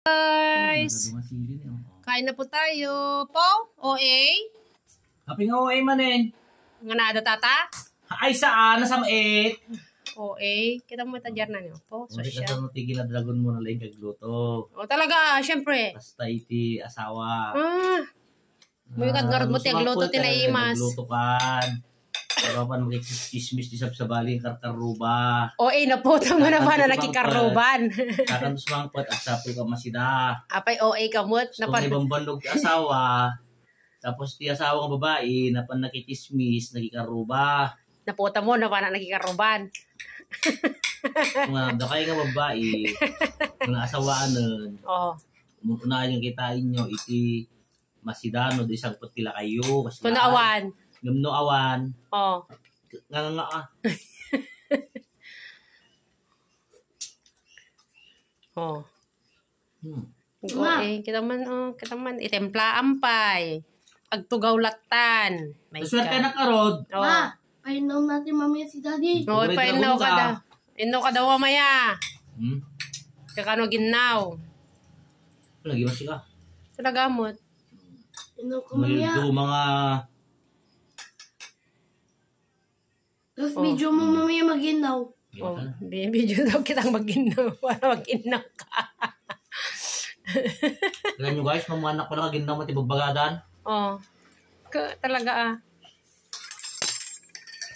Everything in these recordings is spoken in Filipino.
Guys, kain na po tayo. Po? OA? Happy nga OA manin. Nga nada tata? Ay saan? Nasa mait. OA? Kita mo itadyar na niyo. Po? Social. Kasi mo tigil na dragon mo na lang kagluto. O talaga, syempre. Basta iti asawa. May kadgarod mo tiyagluto tinaimas. Nagluto kan. Pero pa magkikismis di sa bali karkaruba. OA na po. Tama na ba na nakikaruban? Kakantos mangpot at sapo ka masida. Apay OA kamot. Kung may bambandog asawa. Tapos ti asawa ng babae, napan nakikismis, nakikaruba. Naputa mo, napan nakikaruban. Kung nakay nga babae, kung asawaan nun, unahan yung kitain nyo, iti masidano, di isang putila kayo. Kung naawan. Gamno awan. Nga. Kita man, itempla ampay. Pagtugaw latan. Swerte na karod. Ma, painom natin mamaya si Daddy. Painom ka daw. Inom ka daw mamaya. Kakano ginaw. Lagi mo siya. Sa nagamot. Inom ko mamaya. Ito mga... Tapos video mo mamaya maginaw. Video daw kitang maginaw. Para maginaw ka. Alam nyo guys, mamuanak ko na kaginaw mo tibagbagadan. Talaga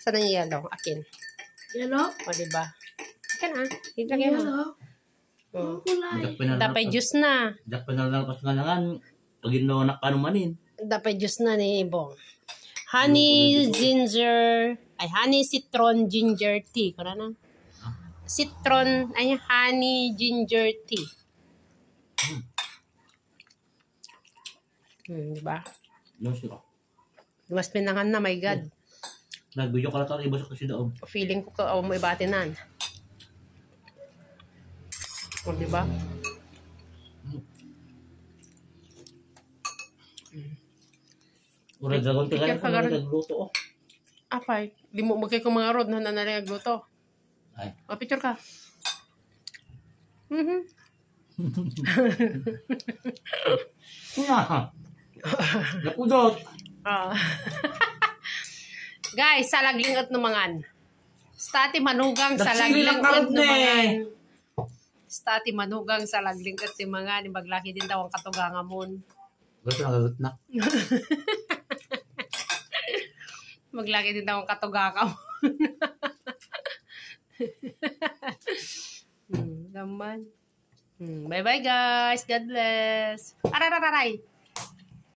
Saan ang yellow? Akin. Yellow? Diba? Akin Ilagay mo. Dapat juice na. Dapat na lang pas nga nangan. Paginaw na kanumanin. Dapat juice na ni Ibong. Honey citron ginger tea. Kura na? Citron, honey ginger tea. Diba? Mas pinangan na, my God. Nag-video ka lang ito, ibasok kasi doon. Feeling ko mo ibatinan. Diba? Ura, dragon tingnan ko na nagluto. Apay, di mo magkay kong mga rod na nagluto. Ay. Picture ka. Napudot. Guys, salaglingot numangan. Stati manugang salaglingot numangan. Stati manugang salaglingot numangan. Ibaglaki din daw ang katugangamon. Gusto nagagot na. Maglaki din daw ang katugangamon. Naman. Bye-bye guys. God bless. Arararay.